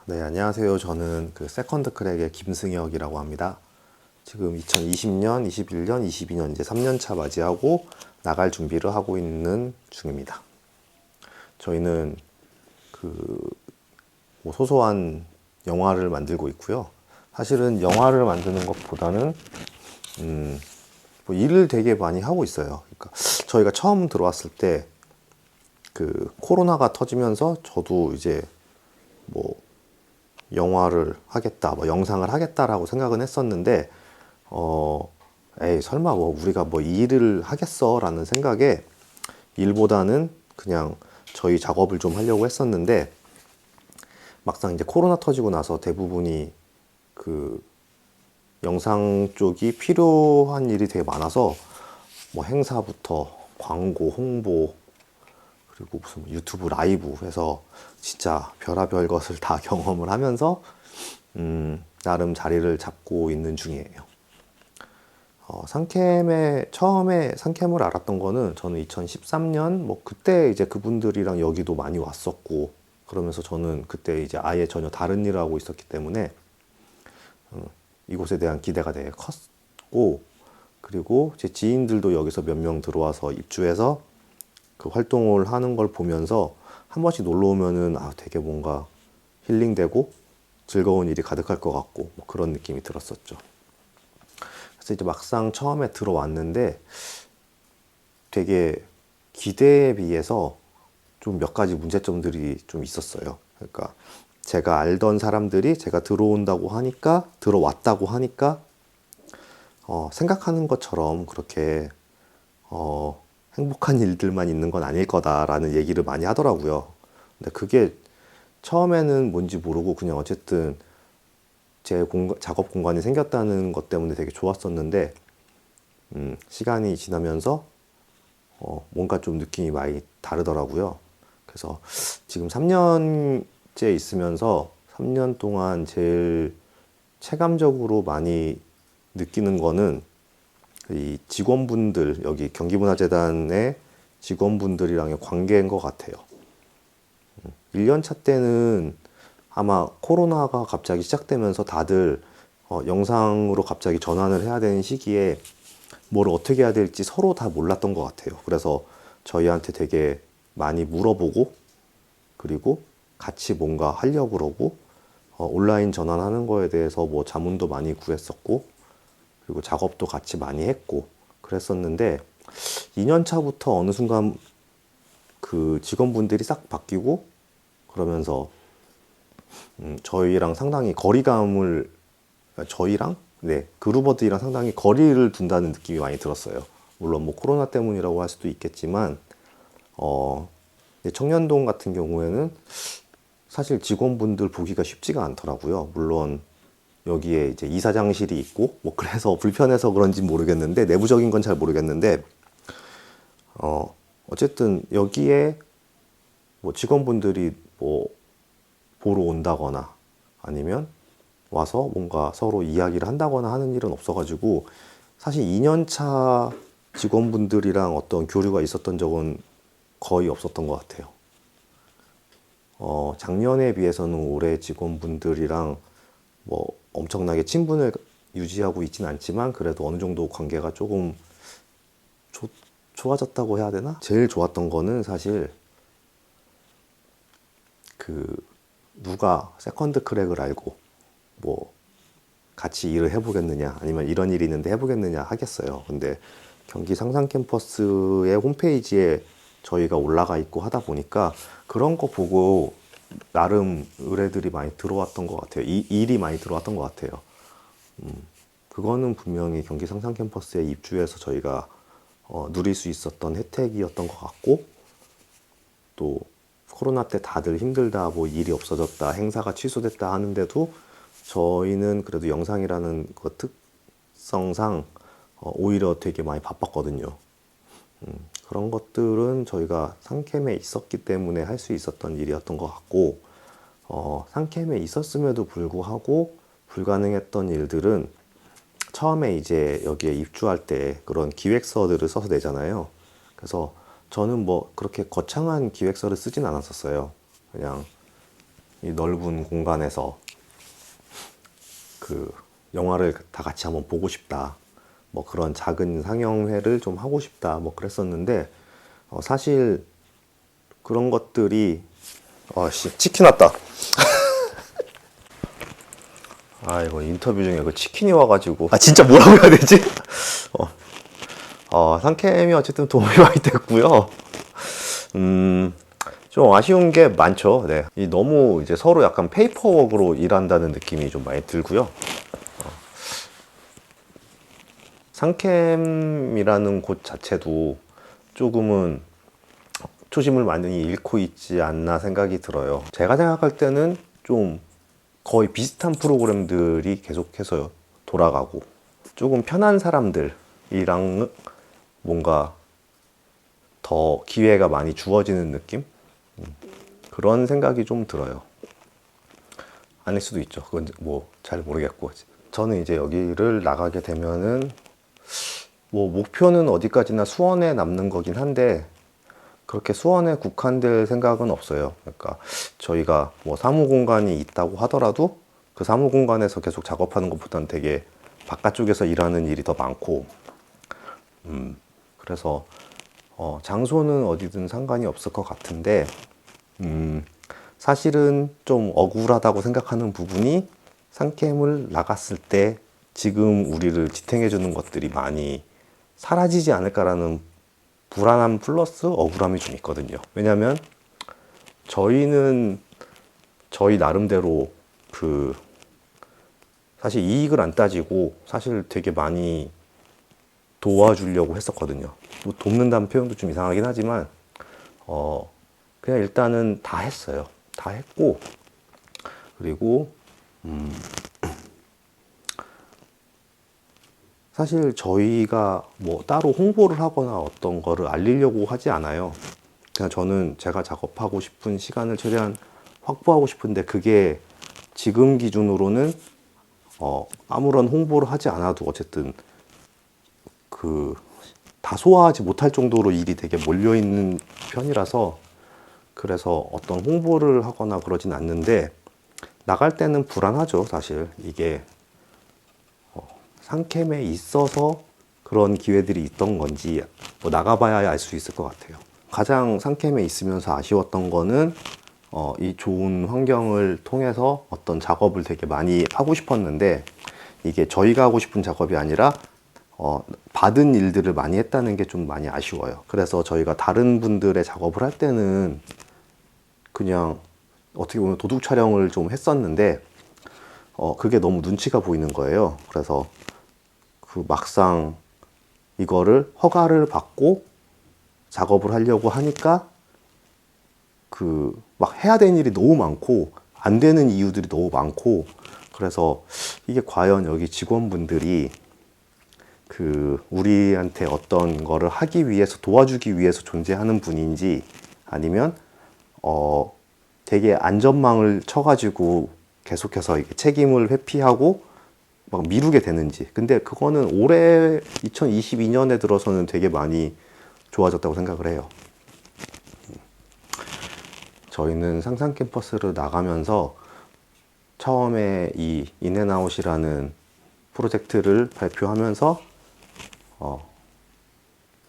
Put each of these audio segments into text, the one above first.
네, 안녕하세요. 저는 그 세컨드 크랙의 김승혁이라고 합니다. 지금 2020년, 21년, 22년 이제 3년 차 맞이하고 나갈 준비를 하고 있는 중입니다. 저희는 뭐 소소한 영화를 만들고 있고요. 사실은 영화를 만드는 것보다는 뭐 일을 되게 많이 하고 있어요. 그러니까 저희가 처음 들어왔을 때 그 코로나가 터지면서 저도 이제 뭐 영화를 하겠다, 뭐 영상을 하겠다라고 생각은 했었는데, 에이, 설마 뭐 우리가 뭐 이 일을 하겠어라는 생각에 일보다는 그냥 저희 작업을 좀 하려고 했었는데, 막상 이제 코로나 터지고 나서 대부분이 그 영상 쪽이 필요한 일이 되게 많아서 뭐 행사부터 광고, 홍보, 그리고 무슨 유튜브 라이브 해서 진짜 별의별 것을 다 경험을 하면서 나름 자리를 잡고 있는 중이에요. 처음에 상캠을 알았던 거는 저는 2013년 뭐 그때 이제 그분들이랑 여기도 많이 왔었고, 그러면서 저는 그때 이제 아예 전혀 다른 일을 하고 있었기 때문에 이곳에 대한 기대가 되게 컸고, 그리고 제 지인들도 여기서 몇 명 들어와서 입주해서 그 활동을 하는 걸 보면서 한 번씩 놀러 오면은 되게 뭔가 힐링되고 즐거운 일이 가득할 것 같고 뭐 그런 느낌이 들었었죠. 그래서 이제 막상 처음에 들어왔는데 되게 기대에 비해서 좀 몇 가지 문제점들이 좀 있었어요. 그러니까 제가 알던 사람들이 제가 들어왔다고 하니까 생각하는 것처럼 그렇게 행복한 일들만 있는 건 아닐 거다라는 얘기를 많이 하더라고요. 근데 그게 처음에는 뭔지 모르고 그냥 어쨌든 작업 공간이 생겼다는 것 때문에 되게 좋았었는데, 시간이 지나면서 뭔가 좀 느낌이 많이 다르더라고요. 그래서 지금 3년째 있으면서 3년 동안 제일 체감적으로 많이 느끼는 거는 이 직원분들, 여기 경기문화재단의 직원분들이랑의 관계인 것 같아요. 1년 차 때는 아마 코로나가 갑자기 시작되면서 다들 영상으로 갑자기 전환을 해야 되는 시기에 뭘 어떻게 해야 될지 서로 다 몰랐던 것 같아요. 그래서 저희한테 되게 많이 물어보고, 그리고 같이 뭔가 하려고 그러고, 온라인 전환하는 거에 대해서 뭐 자문도 많이 구했었고, 그리고 작업도 같이 많이 했고 그랬었는데, 2년 차부터 어느 순간 그 직원분들이 싹 바뀌고 그러면서 저희랑 상당히 저희랑 네, 그루버들이랑 상당히 거리를 둔다는 느낌이 많이 들었어요. 물론 뭐 코로나 때문이라고 할 수도 있겠지만, 청년동 같은 경우에는 사실 직원분들 보기가 쉽지가 않더라고요. 물론 여기에 이제 이사장실이 있고 뭐 그래서 불편해서 그런지 모르겠는데, 내부적인 건 잘 모르겠는데, 어쨌든 여기에 뭐 직원분들이 뭐 보러 온다거나 아니면 와서 뭔가 서로 이야기를 한다거나 하는 일은 없어가지고, 사실 2년 차 직원분들이랑 어떤 교류가 있었던 적은 거의 없었던 것 같아요. 작년에 비해서는 올해 직원분들이랑 뭐 엄청나게 친분을 유지하고 있진 않지만 그래도 어느 정도 관계가 조금 좋아졌다고 해야 되나? 제일 좋았던 거는 사실 그 누가 세컨드 크랙을 알고 뭐 같이 일을 해보겠느냐, 아니면 이런 일이 있는데 해보겠느냐 하겠어요. 근데 경기 상상 캠퍼스의 홈페이지에 저희가 올라가 있고 하다 보니까 그런 거 보고 나름 의뢰들이 많이 들어왔던 것 같아요. 일이 많이 들어왔던 것 같아요. 그거는 분명히 경기 상상 캠퍼스에 입주해서 저희가 누릴 수 있었던 혜택이었던 것 같고, 또 코로나 때 다들 힘들다, 뭐 일이 없어졌다, 행사가 취소됐다 하는데도 저희는 그래도 영상이라는 그 특성상 오히려 되게 많이 바빴거든요. 그런 것들은 저희가 상캠에 있었기 때문에 할 수 있었던 일이었던 것 같고, 상캠에 있었음에도 불구하고 불가능했던 일들은 처음에 이제 여기에 입주할 때 그런 기획서들을 써서 내잖아요. 그래서 저는 뭐 그렇게 거창한 기획서를 쓰진 않았었어요. 그냥 이 넓은 공간에서 그 영화를 다 같이 한번 보고 싶다. 뭐 그런 작은 상영회를 좀 하고 싶다. 뭐 그랬었는데 사실 그런 것들이 치킨 왔다. 이거 인터뷰 중에 그 치킨이 와가지고 진짜 뭐라고 해야 되지? 상캠이 어쨌든 도움이 많이 됐고요. 좀 아쉬운 게 많죠. 네. 너무 이제 서로 약간 페이퍼워크로 일한다는 느낌이 좀 많이 들고요. 상캠이라는 곳 자체도 조금은 초심을 많이 잃고 있지 않나 생각이 들어요. 제가 생각할 때는 좀 거의 비슷한 프로그램들이 계속해서 돌아가고 조금 편한 사람들이랑 뭔가 더 기회가 많이 주어지는 느낌? 그런 생각이 좀 들어요. 아닐 수도 있죠. 그건 뭐 잘 모르겠고. 저는 이제 여기를 나가게 되면은 뭐 목표는 어디까지나 수원에 남는 거긴 한데 그렇게 수원에 국한될 생각은 없어요. 그러니까 저희가 뭐 사무 공간이 있다고 하더라도 그 사무 공간에서 계속 작업하는 것보다는 되게 바깥쪽에서 일하는 일이 더 많고, 그래서 장소는 어디든 상관이 없을 것 같은데, 사실은 좀 억울하다고 생각하는 부분이 상캠을 나갔을 때 지금 우리를 지탱해 주는 것들이 많이 사라지지 않을까라는 불안함 플러스 억울함이 좀 있거든요. 왜냐면 저희는 저희 나름대로 사실 이익을 안 따지고 사실 되게 많이 도와주려고 했었거든요. 뭐 돕는다는 표현도 좀 이상하긴 하지만 그냥 일단은 다 했어요. 다 했고, 그리고 사실 저희가 뭐 따로 홍보를 하거나 어떤 거를 알리려고 하지 않아요. 그냥 저는 제가 작업하고 싶은 시간을 최대한 확보하고 싶은데 그게 지금 기준으로는 아무런 홍보를 하지 않아도 어쨌든 다 소화하지 못할 정도로 일이 되게 몰려있는 편이라서, 그래서 어떤 홍보를 하거나 그러진 않는데 나갈 때는 불안하죠. 사실 이게 상캠에 있어서 그런 기회들이 있던 건지 뭐 나가봐야 알 수 있을 것 같아요. 가장 상캠에 있으면서 아쉬웠던 거는 이 좋은 환경을 통해서 어떤 작업을 되게 많이 하고 싶었는데 이게 저희가 하고 싶은 작업이 아니라 받은 일들을 많이 했다는 게 좀 많이 아쉬워요. 그래서 저희가 다른 분들의 작업을 할 때는 그냥 어떻게 보면 도둑 촬영을 좀 했었는데 그게 너무 눈치가 보이는 거예요. 그래서 막상 이거를 허가를 받고 작업을 하려고 하니까 막 해야 되는 일이 너무 많고 안 되는 이유들이 너무 많고, 그래서 이게 과연 여기 직원분들이 우리한테 어떤 거를 하기 위해서 도와주기 위해서 존재하는 분인지 아니면 되게 안전망을 쳐가지고 계속해서 이게 책임을 회피하고 막 미루게 되는지. 근데 그거는 올해 2022년에 들어서는 되게 많이 좋아졌다고 생각을 해요. 저희는 상상 캠퍼스를 나가면서 처음에 이 인앤아웃이라는 프로젝트를 발표하면서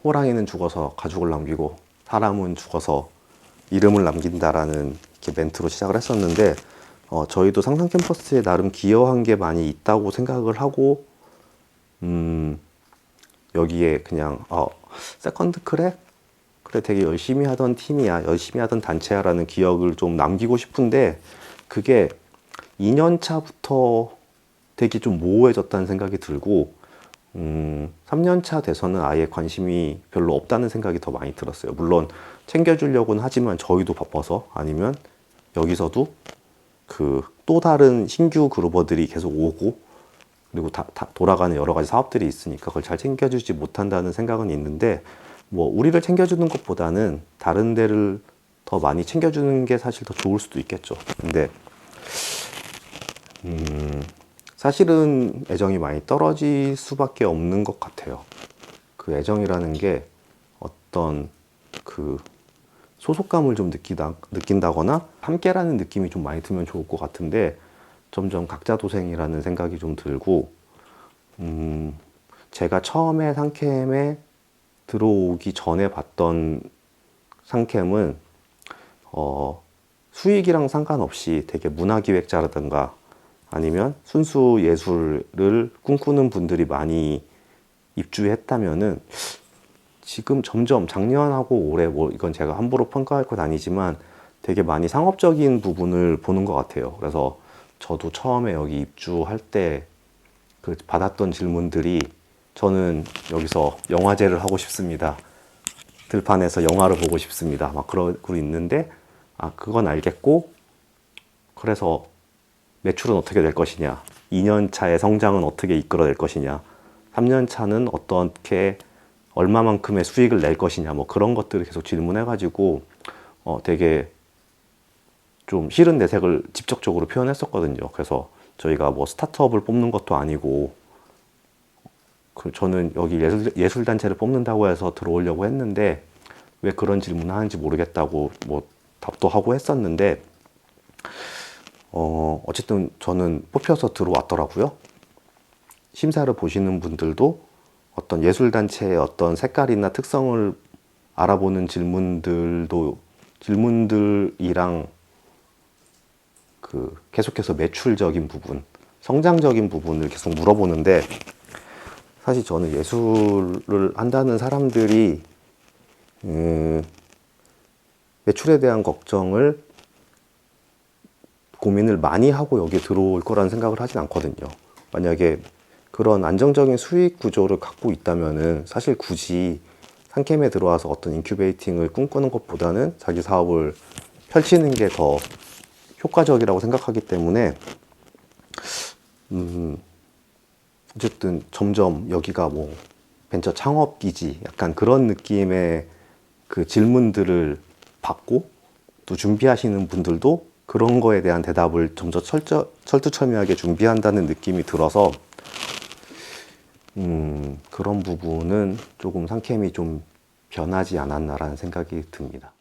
호랑이는 죽어서 가죽을 남기고 사람은 죽어서 이름을 남긴다라는 이렇게 멘트로 시작을 했었는데 저희도 상상 캠퍼스에 나름 기여한 게 많이 있다고 생각을 하고, 여기에 그냥 세컨드 크랙? 그래, 되게 열심히 하던 팀이야, 열심히 하던 단체야 라는 기억을 좀 남기고 싶은데 그게 2년 차부터 되게 좀 모호해졌다는 생각이 들고 3년 차 돼서는 아예 관심이 별로 없다는 생각이 더 많이 들었어요. 물론 챙겨주려고는 하지만 저희도 바빠서, 아니면 여기서도 또 다른 신규 그루버들이 계속 오고 그리고 다 돌아가는 여러 가지 사업들이 있으니까 그걸 잘 챙겨주지 못한다는 생각은 있는데, 뭐 우리를 챙겨주는 것보다는 다른 데를 더 많이 챙겨주는 게 사실 더 좋을 수도 있겠죠. 근데 사실은 애정이 많이 떨어질 수밖에 없는 것 같아요. 그 애정이라는 게 어떤 소속감을 좀 느낀다거나 함께라는 느낌이 좀 많이 들면 좋을 것 같은데 점점 각자 도생이라는 생각이 좀 들고 제가 처음에 상캠에 들어오기 전에 봤던 상캠은 수익이랑 상관없이 되게 문화기획자라든가 아니면 순수 예술을 꿈꾸는 분들이 많이 입주했다면은 지금 점점 작년하고 올해 뭐 이건 제가 함부로 평가할 건 아니지만 되게 많이 상업적인 부분을 보는 것 같아요. 그래서 저도 처음에 여기 입주할 때 그 받았던 질문들이 저는 여기서 영화제를 하고 싶습니다. 들판에서 영화를 보고 싶습니다. 막 그러고 있는데 그건 알겠고 그래서 매출은 어떻게 될 것이냐, 2년 차의 성장은 어떻게 이끌어낼 것이냐, 3년 차는 어떻게 얼마만큼의 수익을 낼 것이냐, 뭐 그런 것들을 계속 질문해가지고 되게 좀 싫은 내색을 직접적으로 표현했었거든요. 그래서 저희가 뭐 스타트업을 뽑는 것도 아니고 저는 여기 예술단체를 뽑는다고 해서 들어오려고 했는데 왜 그런 질문을 하는지 모르겠다고 뭐 답도 하고 했었는데 어쨌든 저는 뽑혀서 들어왔더라고요. 심사를 보시는 분들도 어떤 예술단체의 어떤 색깔이나 특성을 알아보는 질문들이랑 계속해서 매출적인 부분, 성장적인 부분을 계속 물어보는데 사실 저는 예술을 한다는 사람들이 매출에 대한 고민을 많이 하고 여기에 들어올 거라는 생각을 하진 않거든요. 만약에 그런 안정적인 수익 구조를 갖고 있다면은 사실 굳이 상캠에 들어와서 어떤 인큐베이팅을 꿈꾸는 것보다는 자기 사업을 펼치는 게 더 효과적이라고 생각하기 때문에 어쨌든 점점 여기가 뭐 벤처 창업기지 약간 그런 느낌의 그 질문들을 받고 또 준비하시는 분들도 그런 거에 대한 대답을 점점 철두철미하게 준비한다는 느낌이 들어서 그런 부분은 조금 상캠이 좀 변하지 않았나라는 생각이 듭니다.